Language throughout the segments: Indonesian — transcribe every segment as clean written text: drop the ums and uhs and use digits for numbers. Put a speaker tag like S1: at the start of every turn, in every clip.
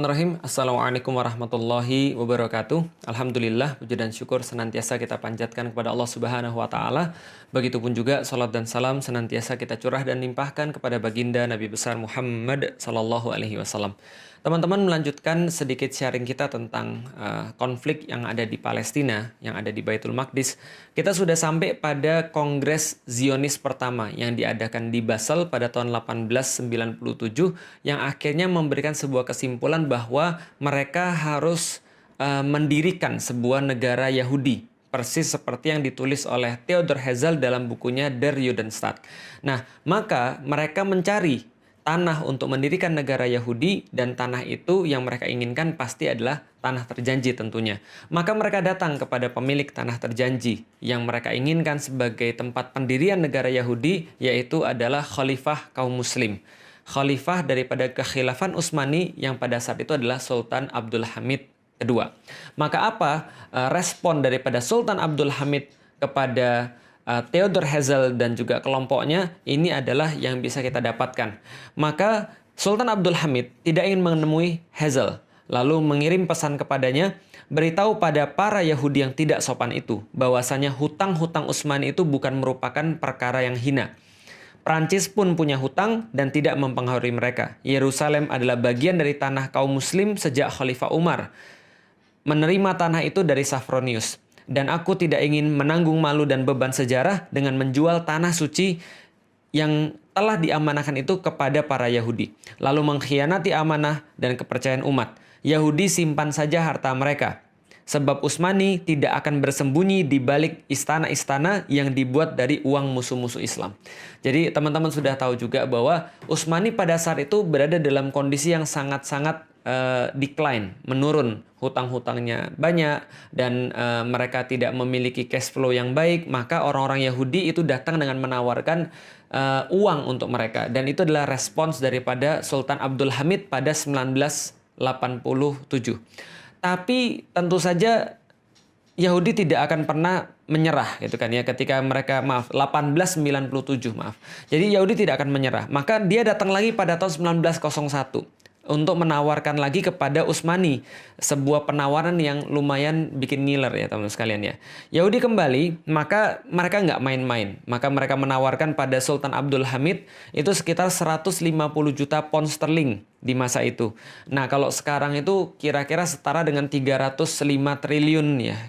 S1: Bismillahirrahmanirrahim. Assalamualaikum warahmatullahi wabarakatuh. Alhamdulillah, puji dan syukur senantiasa kita panjatkan kepada Allah Subhanahu wa Ta'ala. Begitupun juga salat dan salam senantiasa kita curah dan limpahkan kepada baginda Nabi besar Muhammad sallallahu alaihi wasallam. Teman-teman, melanjutkan sedikit sharing kita tentang konflik yang ada di Palestina, yang ada di Baitul Maqdis. Kita sudah sampai pada Kongres Zionis pertama yang diadakan di Basel pada tahun 1897 yang akhirnya memberikan sebuah kesimpulan bahwa mereka harus mendirikan sebuah negara Yahudi. Persis seperti yang ditulis oleh Theodor Herzl dalam bukunya Der Judenstaat. Nah, maka mereka mencari tanah untuk mendirikan negara Yahudi, dan tanah itu yang mereka inginkan pasti adalah tanah terjanji tentunya. Maka mereka datang kepada pemilik tanah terjanji yang mereka inginkan sebagai tempat pendirian negara Yahudi, yaitu adalah Khalifah kaum Muslim. Khalifah daripada kekhilafan Utsmani yang pada saat itu adalah Sultan Abdul Hamid kedua. Maka apa respon daripada Sultan Abdul Hamid kepada Theodor Herzl dan juga kelompoknya? Ini adalah yang bisa kita dapatkan. Maka Sultan Abdul Hamid tidak ingin menemui Herzl, lalu mengirim pesan kepadanya, beritahu pada para Yahudi yang tidak sopan itu bahwasanya hutang-hutang Utsmani itu bukan merupakan perkara yang hina. Prancis pun punya hutang dan tidak mempengaruhi mereka. Yerusalem adalah bagian dari tanah kaum Muslim sejak Khalifah Umar menerima tanah itu dari Safronius. Dan aku tidak ingin menanggung malu dan beban sejarah dengan menjual tanah suci yang telah diamanahkan itu kepada para Yahudi, lalu mengkhianati amanah dan kepercayaan umat. Yahudi simpan saja harta mereka, sebab Utsmani tidak akan bersembunyi di balik istana-istana yang dibuat dari uang musuh-musuh Islam. Jadi teman-teman sudah tahu juga bahwa Utsmani pada saat itu berada dalam kondisi yang sangat-sangat decline, menurun, hutang-hutangnya banyak, dan mereka tidak memiliki cash flow yang baik. Maka orang-orang Yahudi itu datang dengan menawarkan uang untuk mereka, dan itu adalah respons daripada Sultan Abdul Hamid pada 1987. Tapi tentu saja Yahudi tidak akan pernah menyerah gitu kan ya, ketika mereka 1897. Jadi Yahudi tidak akan menyerah. Maka dia datang lagi pada tahun 1901 untuk menawarkan lagi kepada Utsmani sebuah penawaran yang lumayan bikin ngiler ya teman-teman sekalian ya. Yahudi kembali, maka mereka nggak main-main. Maka mereka menawarkan pada Sultan Abdul Hamid itu sekitar 150 juta pound sterling di masa itu. Nah, kalau sekarang itu kira-kira setara dengan 305 triliun ya,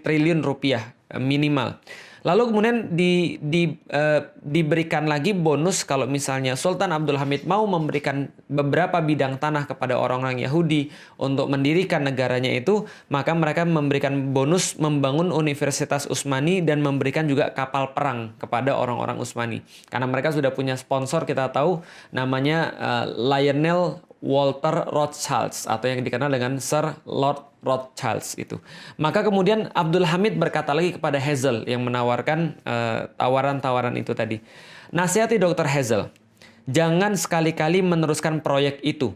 S1: triliun rupiah minimal. Lalu kemudian diberikan lagi bonus kalau misalnya Sultan Abdul Hamid mau memberikan beberapa bidang tanah kepada orang-orang Yahudi untuk mendirikan negaranya itu, maka mereka memberikan bonus membangun Universitas Utsmani dan memberikan juga kapal perang kepada orang-orang Utsmani. Karena mereka sudah punya sponsor, kita tahu namanya Lionel Walter Rothschild atau yang dikenal dengan Sir Lord Rothschild itu. Maka kemudian Abdul Hamid berkata lagi kepada Herzl yang menawarkan tawaran-tawaran itu tadi. Nasihati Dr. Herzl, jangan sekali-kali meneruskan proyek itu.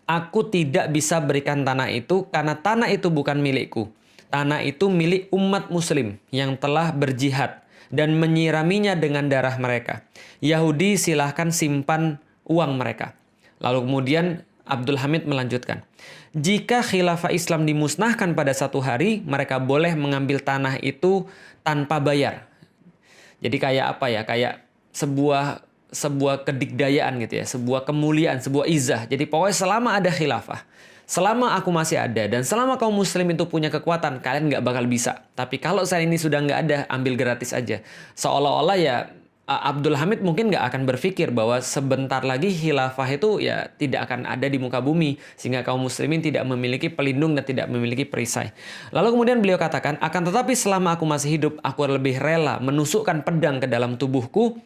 S1: Aku tidak bisa berikan tanah itu karena tanah itu bukan milikku. Tanah itu milik umat muslim yang telah berjihad dan menyiraminya dengan darah mereka. Yahudi silahkan simpan uang mereka. Lalu kemudian Abdul Hamid melanjutkan, jika khilafah Islam dimusnahkan pada satu hari, mereka boleh mengambil tanah itu tanpa bayar. Jadi kayak apa ya? Kayak sebuah kedikdayaan gitu ya, sebuah kemuliaan, sebuah izah. Jadi pokoknya selama ada khilafah, selama aku masih ada, dan selama kaum muslim itu punya kekuatan, kalian nggak bakal bisa. Tapi kalau saya ini sudah nggak ada, ambil gratis aja. Seolah-olah ya Abdul Hamid mungkin nggak akan berpikir bahwa sebentar lagi khilafah itu ya tidak akan ada di muka bumi, sehingga kaum muslimin tidak memiliki pelindung dan tidak memiliki perisai. Lalu kemudian beliau katakan, akan tetapi selama aku masih hidup, aku lebih rela menusukkan pedang ke dalam tubuhku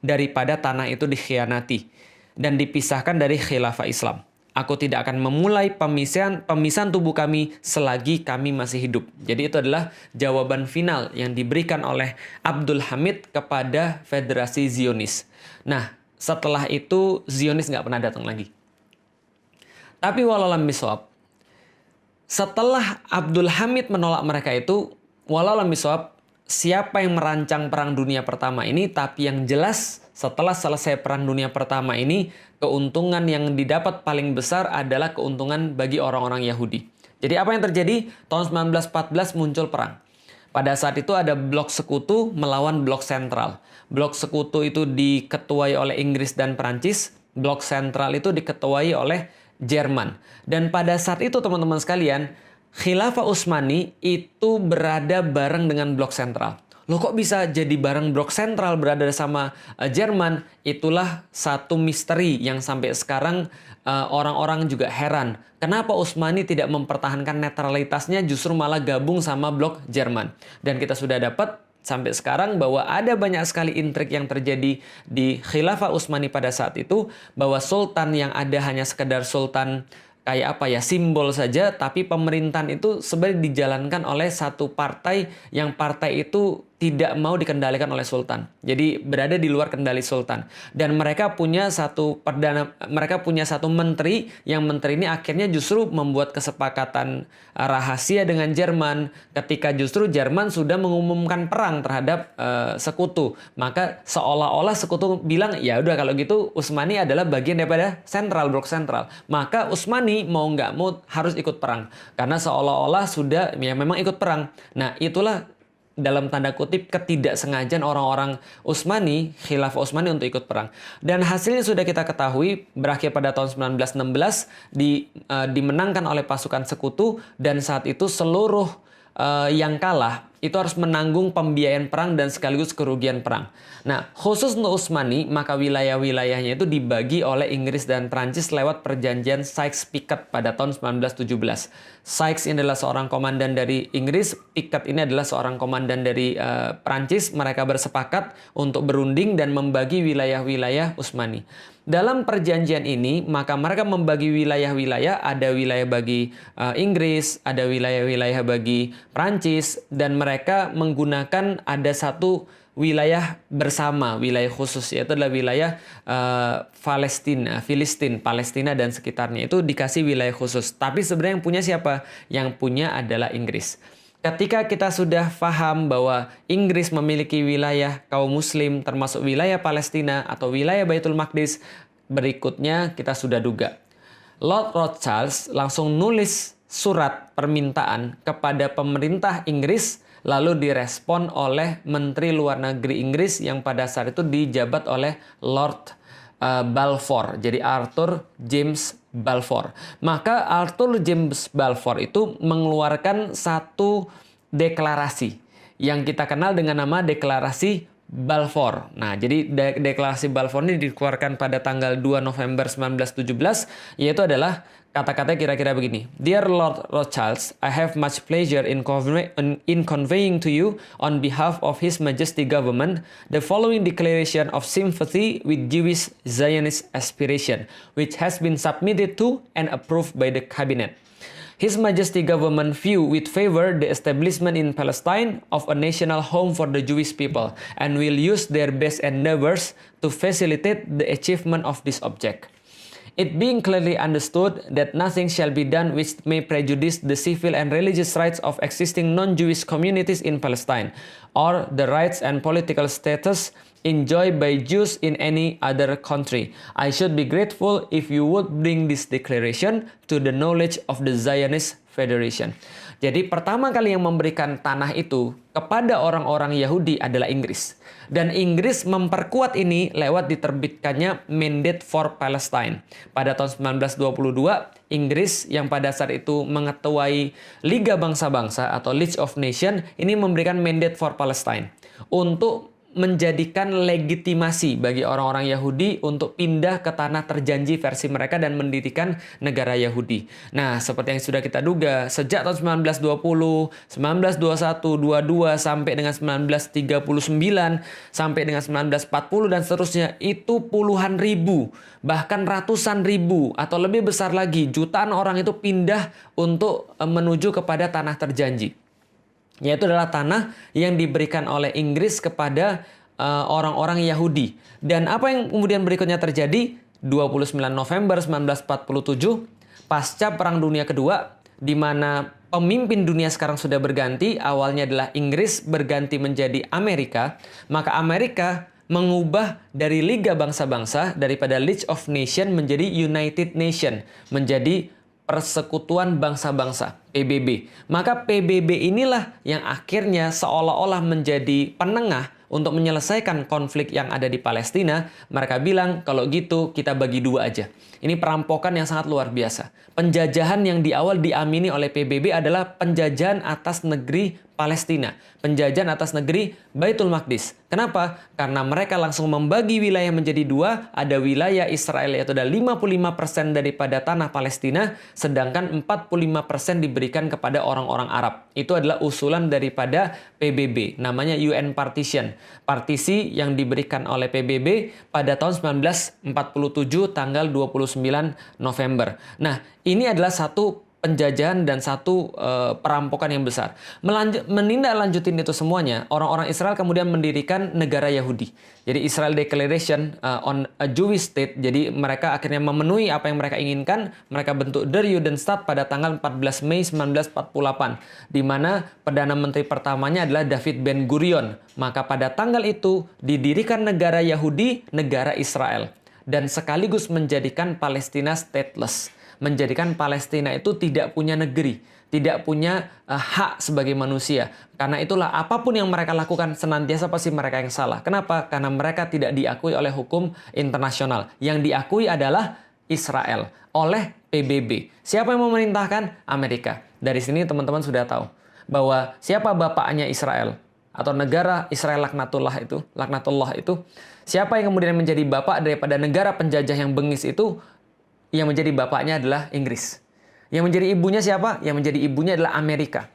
S1: daripada tanah itu dikhianati dan dipisahkan dari khilafah Islam. Aku tidak akan memulai pemisahan tubuh kami selagi kami masih hidup. Jadi itu adalah jawaban final yang diberikan oleh Abdul Hamid kepada Federasi Zionis. Nah, setelah itu Zionis nggak pernah datang lagi. Tapi walau lam bisawab, setelah Abdul Hamid menolak mereka itu, walau lam bisawab, siapa yang merancang Perang Dunia Pertama ini, tapi yang jelas setelah selesai Perang Dunia Pertama ini, keuntungan yang didapat paling besar adalah keuntungan bagi orang-orang Yahudi. Jadi apa yang terjadi? Tahun 1914 muncul perang. Pada saat itu ada blok sekutu melawan blok sentral. Blok sekutu itu diketuai oleh Inggris dan Prancis, blok sentral itu diketuai oleh Jerman. Dan pada saat itu teman-teman sekalian, Khilafah Utsmani itu berada bareng dengan blok sentral. Loh kok bisa jadi bareng blok sentral berada sama Jerman? Itulah satu misteri yang sampai sekarang orang-orang juga heran. Kenapa Utsmani tidak mempertahankan netralitasnya, justru malah gabung sama blok Jerman? Dan kita sudah dapat sampai sekarang bahwa ada banyak sekali intrik yang terjadi di Khilafah Utsmani pada saat itu, bahwa sultan yang ada hanya sekedar sultan kayak apa ya, simbol saja, tapi pemerintahan itu sebenarnya dijalankan oleh satu partai yang partai itu tidak mau dikendalikan oleh sultan. Jadi berada di luar kendali sultan. Dan mereka punya satu menteri, yang menteri ini akhirnya justru membuat kesepakatan rahasia dengan Jerman ketika justru Jerman sudah mengumumkan perang terhadap sekutu. Maka seolah-olah sekutu bilang, ya udah kalau gitu Utsmani adalah bagian daripada sentral, blok sentral. Maka Utsmani mau nggak mau harus ikut perang. Karena seolah-olah sudah ya memang ikut perang. Nah itulah dalam tanda kutip ketidaksengajaan orang-orang Utsmani, Khilafah Utsmani untuk ikut perang. Dan hasilnya sudah kita ketahui, berakhir pada tahun 1916 dimenangkan oleh pasukan sekutu, dan saat itu seluruh yang kalah itu harus menanggung pembiayaan perang dan sekaligus kerugian perang. Nah, khusus untuk Utsmani, maka wilayah-wilayahnya itu dibagi oleh Inggris dan Prancis lewat perjanjian Sykes-Picot pada tahun 1917. Sykes ini adalah seorang komandan dari Inggris, Picot ini adalah seorang komandan dari Prancis. Mereka bersepakat untuk berunding dan membagi wilayah-wilayah Utsmani. Dalam perjanjian ini, maka mereka membagi wilayah-wilayah, ada wilayah bagi Inggris, ada wilayah-wilayah bagi Prancis, dan mereka menggunakan ada satu wilayah bersama, wilayah khusus, yaitu adalah wilayah Palestina dan sekitarnya, itu dikasih wilayah khusus. Tapi sebenarnya yang punya siapa? Yang punya adalah Inggris. Ketika kita sudah paham bahwa Inggris memiliki wilayah kaum muslim termasuk wilayah Palestina atau wilayah Baitul Maqdis, berikutnya kita sudah duga. Lord Rothschild langsung nulis surat permintaan kepada pemerintah Inggris, lalu direspon oleh Menteri Luar Negeri Inggris yang pada saat itu dijabat oleh Lord Balfour, jadi Arthur James Balfour. Maka Arthur James Balfour itu mengeluarkan satu deklarasi yang kita kenal dengan nama Deklarasi Balfour. Nah, jadi Deklarasi Balfour ini dikeluarkan pada tanggal 2 November 1917, yaitu adalah kata-kata kira-kira begini. Dear Lord Rothschild, I have much pleasure in conveying to you on behalf of His Majesty Government the following declaration of sympathy with Jewish Zionist aspiration, which has been submitted to and approved by the Cabinet. His Majesty Government view with favor the establishment in Palestine of a national home for the Jewish people and will use their best endeavors to facilitate the achievement of this object. It being clearly understood that nothing shall be done which may prejudice the civil and religious rights of existing non-Jewish communities in Palestine, or the rights and political status enjoyed by Jews in any other country. I should be grateful if you would bring this declaration to the knowledge of the Zionist Federation. Jadi pertama kali yang memberikan tanah itu kepada orang-orang Yahudi adalah Inggris. Dan Inggris memperkuat ini lewat diterbitkannya Mandate for Palestine. Pada tahun 1922, Inggris yang pada saat itu mengetuai Liga Bangsa-Bangsa atau League of Nations ini memberikan Mandate for Palestine untuk menjadikan legitimasi bagi orang-orang Yahudi untuk pindah ke tanah terjanji versi mereka dan mendirikan negara Yahudi. Nah, seperti yang sudah kita duga, sejak tahun 1920, 1921, 22 sampai dengan 1939, sampai dengan 1940 dan seterusnya, itu puluhan ribu, bahkan ratusan ribu atau lebih besar lagi, jutaan orang itu pindah untuk menuju kepada tanah terjanji. Yaitu adalah tanah yang diberikan oleh Inggris kepada orang-orang Yahudi. Dan apa yang kemudian berikutnya terjadi? 29 November 1947, pasca Perang Dunia Kedua, di mana pemimpin dunia sekarang sudah berganti, awalnya adalah Inggris berganti menjadi Amerika, maka Amerika mengubah dari Liga Bangsa-Bangsa daripada League of Nations menjadi United Nation, menjadi Persekutuan Bangsa-Bangsa, PBB. Maka PBB inilah yang akhirnya seolah-olah menjadi penengah untuk menyelesaikan konflik yang ada di Palestina. Mereka bilang, kalau gitu kita bagi dua aja. Ini perampokan yang sangat luar biasa. Penjajahan yang di awal diamini oleh PBB adalah penjajahan atas negeri Palestina. Penjajahan atas negeri Baitul Maqdis. Kenapa? Karena mereka langsung membagi wilayah menjadi dua. Ada wilayah Israel yaitu ada 55% daripada tanah Palestina. Sedangkan 45% diberikan kepada orang-orang Arab. Itu adalah usulan daripada PBB. Namanya UN Partition. Partisi yang diberikan oleh PBB pada tahun 1947 tanggal 29 November. Nah, ini adalah satu penjajahan dan satu perampokan yang besar. Menindaklanjutin itu semuanya, orang-orang Israel kemudian mendirikan negara Yahudi. Jadi Israel Declaration on a Jewish State. Jadi mereka akhirnya memenuhi apa yang mereka inginkan. Mereka bentuk Der Judenstaat pada tanggal 14 Mei 1948. Di mana Perdana Menteri pertamanya adalah David Ben Gurion. Maka pada tanggal itu didirikan negara Yahudi, negara Israel. Dan sekaligus menjadikan Palestina stateless. Menjadikan Palestina itu tidak punya negeri, tidak punya hak sebagai manusia. Karena itulah apapun yang mereka lakukan senantiasa pasti mereka yang salah. Kenapa? Karena mereka tidak diakui oleh hukum internasional. Yang diakui adalah Israel oleh PBB. Siapa yang memerintahkan? Amerika. Dari sini teman-teman sudah tahu bahwa siapa bapaknya Israel atau negara Israel laknatullah itu, siapa yang kemudian menjadi bapak daripada negara penjajah yang bengis itu? Yang menjadi bapaknya adalah Inggris. Yang menjadi ibunya siapa? Yang menjadi ibunya adalah Amerika.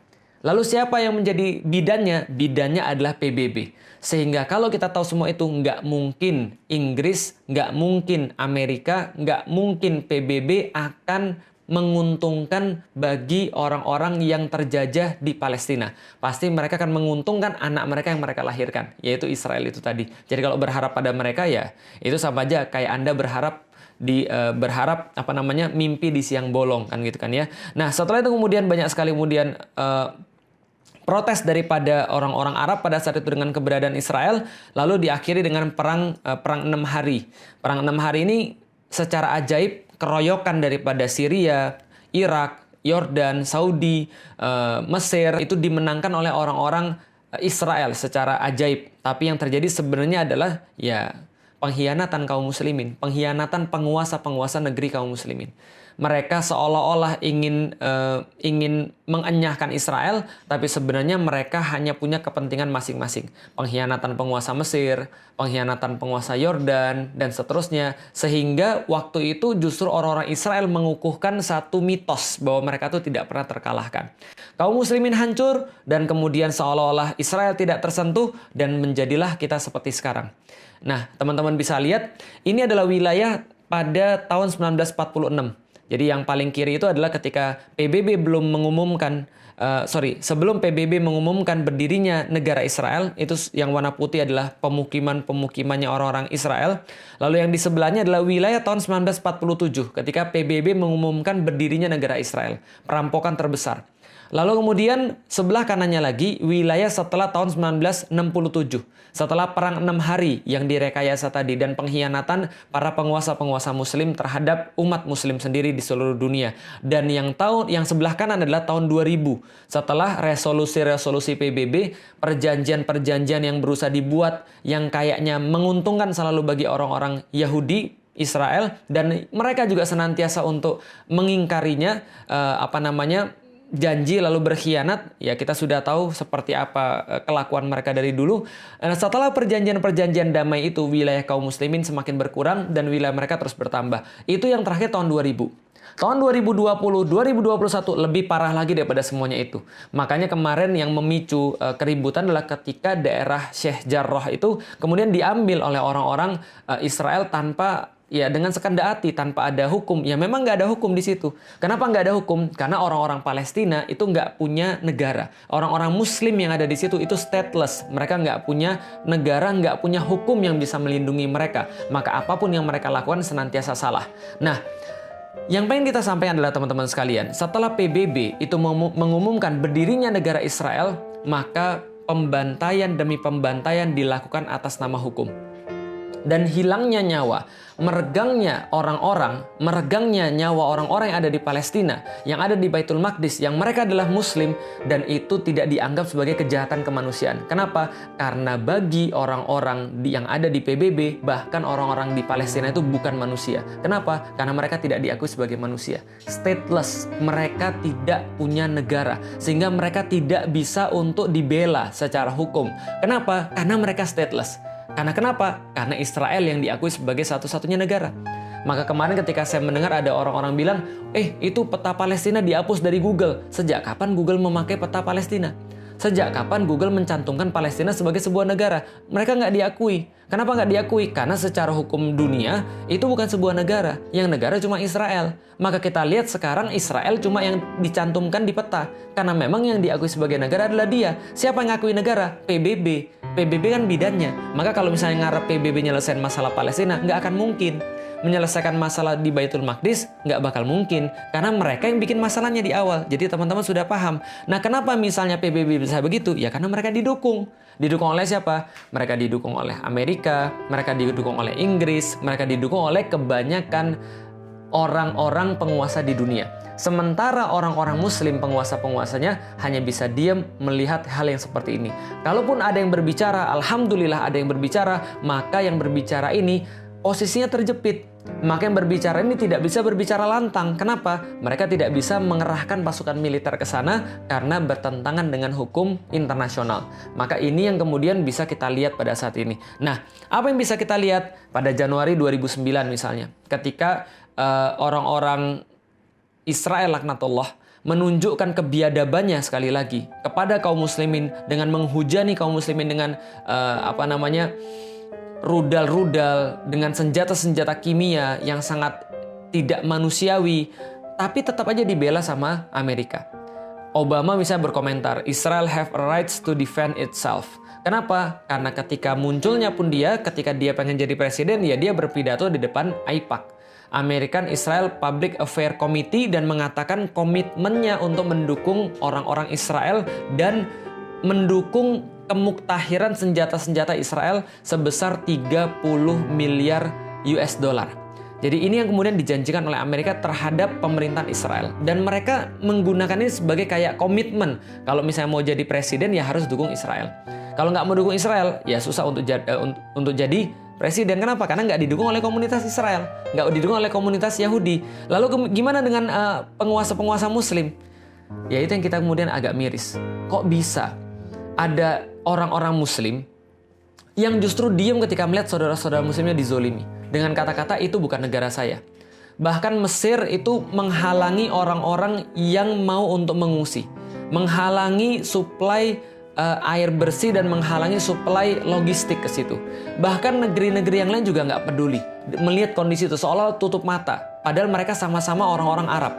S1: Lalu siapa yang menjadi bidannya? Bidannya adalah PBB. Sehingga kalau kita tahu semua itu, nggak mungkin Inggris, nggak mungkin Amerika, nggak mungkin PBB akan menguntungkan bagi orang-orang yang terjajah di Palestina. Pasti mereka akan menguntungkan anak mereka yang mereka lahirkan, yaitu Israel itu tadi. Jadi kalau berharap pada mereka ya, itu sama aja kayak Anda berharap mimpi di siang bolong kan gitu kan ya. Nah, setelah itu kemudian banyak sekali kemudian protes daripada orang-orang Arab pada saat itu dengan keberadaan Israel, lalu diakhiri dengan perang 6 hari. Perang 6 hari ini secara ajaib keroyokan daripada Syria, Irak, Yordan, Saudi, Mesir itu dimenangkan oleh orang-orang Israel secara ajaib. Tapi yang terjadi sebenarnya adalah ya pengkhianatan kaum muslimin, pengkhianatan penguasa-penguasa negeri kaum muslimin. Mereka seolah-olah ingin mengenyahkan Israel, tapi sebenarnya mereka hanya punya kepentingan masing-masing. Pengkhianatan penguasa Mesir, pengkhianatan penguasa Yordan, dan seterusnya. Sehingga waktu itu justru orang-orang Israel mengukuhkan satu mitos bahwa mereka itu tidak pernah terkalahkan. Kaum muslimin hancur, dan kemudian seolah-olah Israel tidak tersentuh, dan menjadilah kita seperti sekarang. Nah, teman-teman bisa lihat, ini adalah wilayah pada tahun 1946. Jadi yang paling kiri itu adalah ketika PBB belum mengumumkan, sebelum PBB mengumumkan berdirinya negara Israel, itu yang warna putih adalah pemukimannya orang-orang Israel. Lalu yang di sebelahnya adalah wilayah tahun 1947, ketika PBB mengumumkan berdirinya negara Israel. Perampokan terbesar. Lalu kemudian sebelah kanannya lagi wilayah setelah tahun 1967. Setelah perang 6 hari yang direkayasa tadi dan pengkhianatan para penguasa-penguasa muslim terhadap umat muslim sendiri di seluruh dunia. Dan yang sebelah kanan adalah tahun 2000. Setelah resolusi-resolusi PBB, perjanjian-perjanjian yang berusaha dibuat yang kayaknya menguntungkan selalu bagi orang-orang Yahudi, Israel, dan mereka juga senantiasa untuk mengingkarinya, janji lalu berkhianat, ya kita sudah tahu seperti apa kelakuan mereka dari dulu. Setelah perjanjian-perjanjian damai itu, wilayah kaum muslimin semakin berkurang dan wilayah mereka terus bertambah. Itu yang terakhir tahun 2000. Tahun 2020, 2021 lebih parah lagi daripada semuanya itu. Makanya kemarin yang memicu keributan adalah ketika daerah Sheikh Jarrah itu kemudian diambil oleh orang-orang Israel dengan sekendak hati, tanpa ada hukum. Ya memang nggak ada hukum di situ. Kenapa nggak ada hukum? Karena orang-orang Palestina itu nggak punya negara. Orang-orang Muslim yang ada di situ itu stateless. Mereka nggak punya negara, nggak punya hukum yang bisa melindungi mereka. Maka apapun yang mereka lakukan senantiasa salah. Nah, Yang pengen kita sampaikan adalah teman-teman sekalian, setelah PBB itu mengumumkan berdirinya negara Israel, maka pembantaian demi pembantaian dilakukan atas nama hukum. Dan hilangnya nyawa, meregangnya nyawa orang-orang yang ada di Palestina, yang ada di Baitul Maqdis, yang mereka adalah Muslim, dan itu tidak dianggap sebagai kejahatan kemanusiaan. Kenapa? Karena bagi orang-orang yang ada di PBB, bahkan orang-orang di Palestina itu bukan manusia. Kenapa? Karena mereka tidak diakui sebagai manusia. Stateless, mereka tidak punya negara, sehingga mereka tidak bisa untuk dibela secara hukum. Kenapa? Karena mereka stateless. Karena kenapa? Karena Israel yang diakui sebagai satu-satunya negara. Maka kemarin ketika saya mendengar ada orang-orang bilang, itu peta Palestina dihapus dari Google. Sejak kapan Google memakai peta Palestina? Sejak kapan Google mencantumkan Palestina sebagai sebuah negara? Mereka nggak diakui. Kenapa nggak diakui? Karena secara hukum dunia, itu bukan sebuah negara. Yang negara cuma Israel. Maka kita lihat sekarang Israel cuma yang dicantumkan di peta. Karena memang yang diakui sebagai negara adalah dia. Siapa yang ngakui negara? PBB. PBB kan bidannya. Maka kalau misalnya ngarep PBB nyelesain masalah Palestina, nggak akan mungkin. Menyelesaikan masalah di Baitul Maqdis nggak bakal mungkin. Karena mereka yang bikin masalahnya di awal. Jadi teman-teman sudah paham. Nah, kenapa misalnya PBB bisa begitu? Ya karena mereka didukung. Didukung oleh siapa? Mereka didukung oleh Amerika, mereka didukung oleh Inggris, mereka didukung oleh kebanyakan orang-orang penguasa di dunia. Sementara orang-orang Muslim penguasa-penguasanya hanya bisa diam melihat hal yang seperti ini. Kalaupun ada yang berbicara, alhamdulillah ada yang berbicara, maka yang berbicara ini posisinya terjepit. Maka yang berbicara ini tidak bisa berbicara lantang. Kenapa? Mereka tidak bisa mengerahkan pasukan militer ke sana karena bertentangan dengan hukum internasional. Maka ini yang kemudian bisa kita lihat pada saat ini. Nah, apa yang bisa kita lihat pada Januari 2009 misalnya, ketika orang-orang Israel laknatullah menunjukkan kebiadabannya sekali lagi kepada kaum muslimin dengan menghujani kaum muslimin dengan rudal-rudal, dengan senjata-senjata kimia yang sangat tidak manusiawi, tapi tetap aja dibela sama Amerika. Obama bisa berkomentar, Israel have a rights to defend itself. Kenapa? Karena ketika munculnya pun ketika dia pengen jadi presiden, ya dia berpidato di depan AIPAC. American Israel Public Affairs Committee, dan mengatakan komitmennya untuk mendukung orang-orang Israel dan mendukung kemuktahiran senjata-senjata Israel sebesar 30 miliar US dollar. Jadi ini yang kemudian dijanjikan oleh Amerika terhadap pemerintahan Israel. Dan mereka menggunakan ini sebagai kayak komitmen. Kalau misalnya mau jadi presiden ya harus dukung Israel. Kalau nggak mau dukung Israel ya susah untuk jadi presiden. Kenapa? Karena nggak didukung oleh komunitas Israel. Nggak didukung oleh komunitas Yahudi. Lalu gimana dengan penguasa-penguasa Muslim? Ya itu yang kita kemudian agak miris. Kok bisa ada orang-orang Muslim yang justru diam ketika melihat saudara-saudara Muslimnya dizolimi? Dengan kata-kata itu bukan negara saya. Bahkan Mesir itu menghalangi orang-orang yang mau untuk mengungsi. Menghalangi suplai air bersih dan menghalangi suplai logistik ke situ. Bahkan negeri-negeri yang lain juga nggak peduli melihat kondisi itu, seolah tutup mata. Padahal mereka sama-sama orang-orang Arab.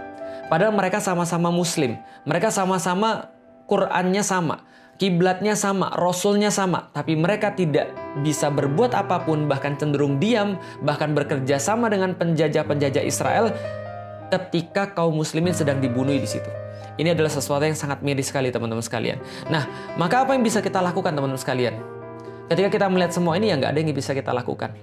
S1: Padahal mereka sama-sama Muslim. Mereka sama-sama Qur'annya sama, kiblatnya sama, Rasulnya sama. Tapi mereka tidak bisa berbuat apapun, bahkan cenderung diam, bahkan bekerja sama dengan penjajah-penjajah Israel ketika kaum muslimin sedang dibunuh di situ. Ini adalah sesuatu yang sangat miris sekali teman-teman sekalian. Nah, maka apa yang bisa kita lakukan teman-teman sekalian? Ketika kita melihat semua ini ya nggak ada yang bisa kita lakukan.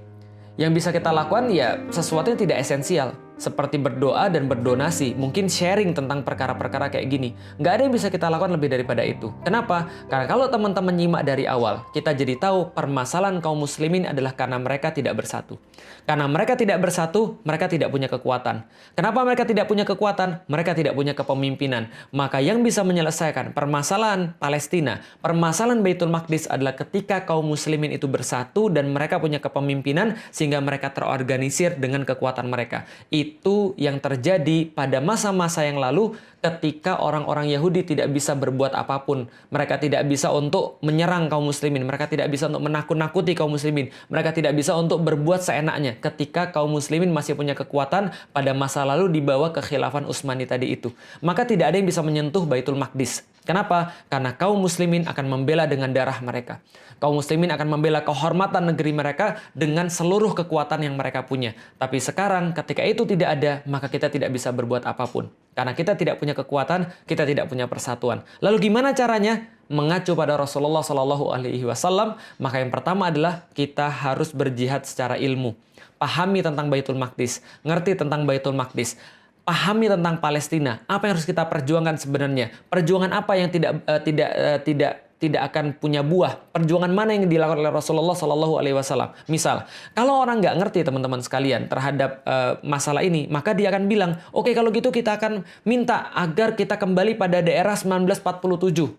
S1: Yang bisa kita lakukan ya sesuatu yang tidak esensial. Seperti berdoa dan berdonasi. Mungkin sharing tentang perkara-perkara kayak gini. Nggak ada yang bisa kita lakukan lebih daripada itu. Kenapa? Karena kalau teman-teman nyimak dari awal, kita jadi tahu permasalahan kaum muslimin adalah karena mereka tidak bersatu. Karena mereka tidak bersatu, mereka tidak punya kekuatan. Kenapa mereka tidak punya kekuatan? Mereka tidak punya kepemimpinan. Maka yang bisa menyelesaikan permasalahan Palestina, permasalahan Baitul Maqdis adalah ketika kaum muslimin itu bersatu dan mereka punya kepemimpinan sehingga mereka terorganisir dengan kekuatan mereka. Itu yang terjadi pada masa-masa yang lalu ketika orang-orang Yahudi tidak bisa berbuat apapun. Mereka tidak bisa untuk menyerang kaum muslimin. Mereka tidak bisa untuk menakut-nakuti kaum muslimin. Mereka tidak bisa untuk berbuat seenaknya ketika kaum muslimin masih punya kekuatan pada masa lalu di bawah kekhilafan Utsmani tadi itu. Maka tidak ada yang bisa menyentuh Baitul Maqdis. Kenapa? Karena kaum muslimin akan membela dengan darah mereka. Kaum muslimin akan membela kehormatan negeri mereka dengan seluruh kekuatan yang mereka punya. Tapi sekarang ketika itu tidak ada, maka kita tidak bisa berbuat apapun. Karena kita tidak punya kekuatan, kita tidak punya persatuan. Lalu gimana caranya? Mengacu pada Rasulullah Shallallahu Alaihi Wasallam, maka yang pertama adalah kita harus berjihad secara ilmu. Pahami tentang Baitul Maqdis, ngerti tentang Baitul Maqdis. Pahami tentang Palestina, apa yang harus kita perjuangkan sebenarnya? Perjuangan apa yang tidak akan punya buah? Perjuangan mana yang dilakukan oleh Rasulullah Shallallahu Alaihi Wasallam? Misal, kalau orang nggak ngerti teman-teman sekalian terhadap masalah ini, maka dia akan bilang, oke, kalau gitu kita akan minta agar kita kembali pada daerah 1947.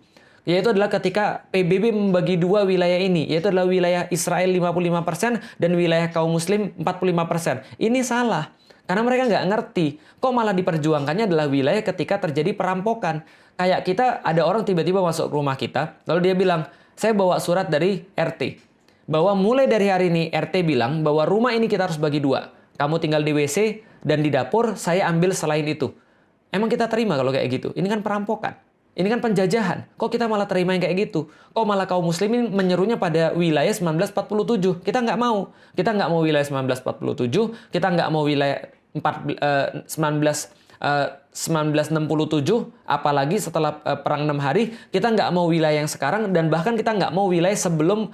S1: Yaitu adalah ketika PBB membagi dua wilayah ini, yaitu adalah wilayah Israel 55% dan wilayah kaum muslim 45%. Ini salah. Karena mereka nggak ngerti, kok malah diperjuangkannya adalah wilayah ketika terjadi perampokan. Kayak kita, ada orang tiba-tiba masuk ke rumah kita, lalu dia bilang, saya bawa surat dari RT. Bahwa mulai dari hari ini, RT bilang bahwa rumah ini kita harus bagi dua. Kamu tinggal di WC, dan di dapur saya ambil selain itu. Emang kita terima kalau kayak gitu? Ini kan perampokan. Ini kan penjajahan. Kok kita malah terima yang kayak gitu? Kok malah kaum muslimin menyerunya pada wilayah 1947? Kita nggak mau. Kita nggak mau wilayah 1947. Kita nggak mau wilayah 1967. Apalagi setelah Perang 6 Hari. Kita nggak mau wilayah yang sekarang. Dan bahkan kita nggak mau wilayah sebelum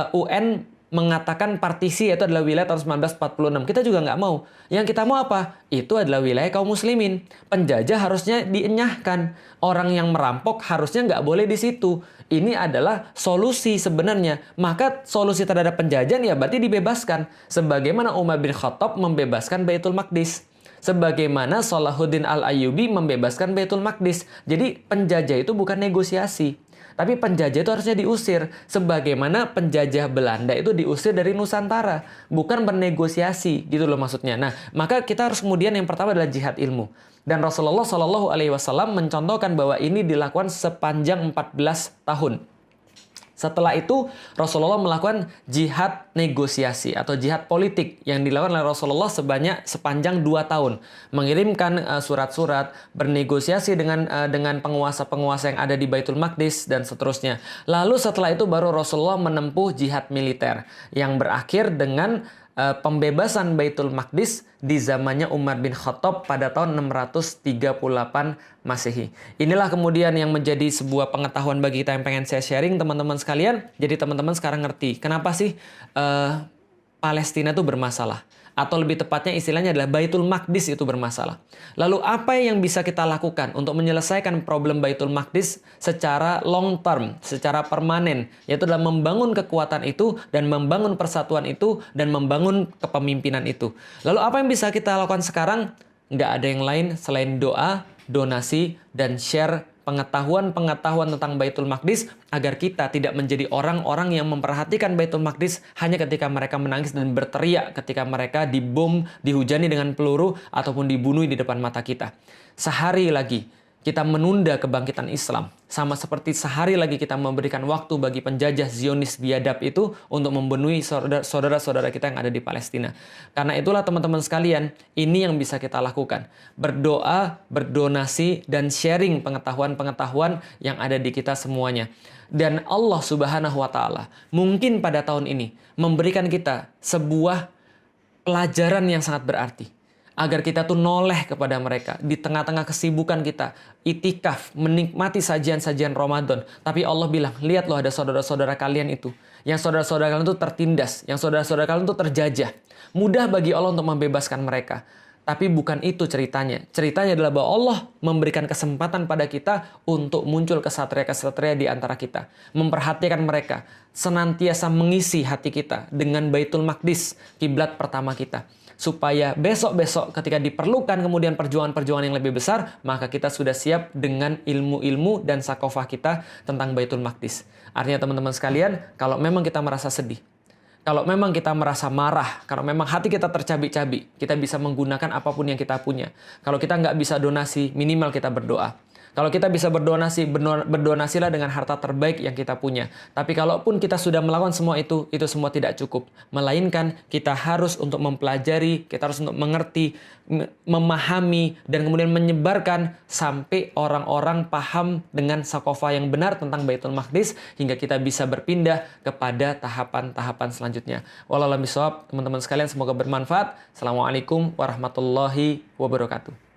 S1: UN mengatakan partisi yaitu adalah wilayah tahun 1946. Kita juga nggak mau. Yang kita mau apa? Itu adalah wilayah kaum muslimin. Penjajah harusnya dienyahkan. Orang yang merampok harusnya nggak boleh di situ. Ini adalah solusi sebenarnya. Maka solusi terhadap penjajahan ya berarti dibebaskan. Sebagaimana Umar bin Khattab membebaskan Baitul Maqdis. Sebagaimana Salahuddin Al-Ayyubi membebaskan Baitul Maqdis. Jadi penjajah itu bukan negosiasi. Tapi penjajah itu harusnya diusir. Sebagaimana penjajah Belanda itu diusir dari Nusantara. Bukan bernegosiasi gitu loh maksudnya. Nah, maka kita harus kemudian yang pertama adalah jihad ilmu. Dan Rasulullah Shallallahu Alaihi Wasallam mencontohkan bahwa ini dilakukan sepanjang 14 tahun. Setelah itu Rasulullah melakukan jihad negosiasi atau jihad politik yang dilakukan oleh Rasulullah sepanjang 2 tahun. Mengirimkan surat-surat, bernegosiasi dengan penguasa-penguasa yang ada di Baitul Maqdis dan seterusnya. Lalu setelah itu baru Rasulullah menempuh jihad militer yang berakhir dengan pembebasan Baitul Maqdis di zamannya Umar bin Khattab pada tahun 638 Masehi. Inilah kemudian yang menjadi sebuah pengetahuan bagi kita yang pengen saya sharing teman-teman sekalian. Jadi teman-teman sekarang ngerti kenapa sih Palestina itu bermasalah. Atau lebih tepatnya istilahnya adalah Baitul Maqdis itu bermasalah. Lalu apa yang bisa kita lakukan untuk menyelesaikan problem Baitul Maqdis secara long term, secara permanen, yaitu adalah membangun kekuatan itu dan membangun persatuan itu dan membangun kepemimpinan itu. Lalu apa yang bisa kita lakukan sekarang? Nggak ada yang lain selain doa, donasi, dan share pengetahuan-pengetahuan tentang Baitul Maqdis agar kita tidak menjadi orang-orang yang memperhatikan Baitul Maqdis hanya ketika mereka menangis dan berteriak ketika mereka dibom, dihujani dengan peluru ataupun dibunuh di depan mata kita. Sehari lagi kita menunda kebangkitan Islam. Sama seperti sehari lagi kita memberikan waktu bagi penjajah Zionis biadab itu untuk membunuh saudara-saudara kita yang ada di Palestina. Karena itulah teman-teman sekalian, ini yang bisa kita lakukan. Berdoa, berdonasi, dan sharing pengetahuan-pengetahuan yang ada di kita semuanya. Dan Allah Subhanahu wa Ta'ala mungkin pada tahun ini memberikan kita sebuah pelajaran yang sangat berarti. Agar kita tuh noleh kepada mereka di tengah-tengah kesibukan kita, itikaf, menikmati sajian-sajian Ramadan. Tapi Allah bilang, lihat loh ada saudara-saudara kalian itu. Yang saudara-saudara kalian itu tertindas, yang saudara-saudara kalian itu terjajah. Mudah bagi Allah untuk membebaskan mereka. Tapi bukan itu ceritanya. Ceritanya adalah bahwa Allah memberikan kesempatan pada kita untuk muncul kesatria-kesatria di antara kita. Memperhatikan mereka. Senantiasa mengisi hati kita dengan Baitul Maqdis, kiblat pertama kita. Supaya besok-besok ketika diperlukan kemudian perjuangan-perjuangan yang lebih besar, maka kita sudah siap dengan ilmu-ilmu dan sakofah kita tentang Baitul Maqdis. Artinya teman-teman sekalian, kalau memang kita merasa sedih, kalau memang kita merasa marah, kalau memang hati kita tercabik-cabik, kita bisa menggunakan apapun yang kita punya. Kalau kita nggak bisa donasi, minimal kita berdoa. Kalau kita bisa berdonasilah dengan harta terbaik yang kita punya. Tapi kalaupun kita sudah melakukan semua itu semua tidak cukup. Melainkan kita harus untuk mempelajari, kita harus untuk mengerti, memahami, dan kemudian menyebarkan sampai orang-orang paham dengan sakofa yang benar tentang Baitul Maqdis, hingga kita bisa berpindah kepada tahapan-tahapan selanjutnya. Wallahu a'lam bishawab, teman-teman sekalian, semoga bermanfaat. Assalamualaikum warahmatullahi wabarakatuh.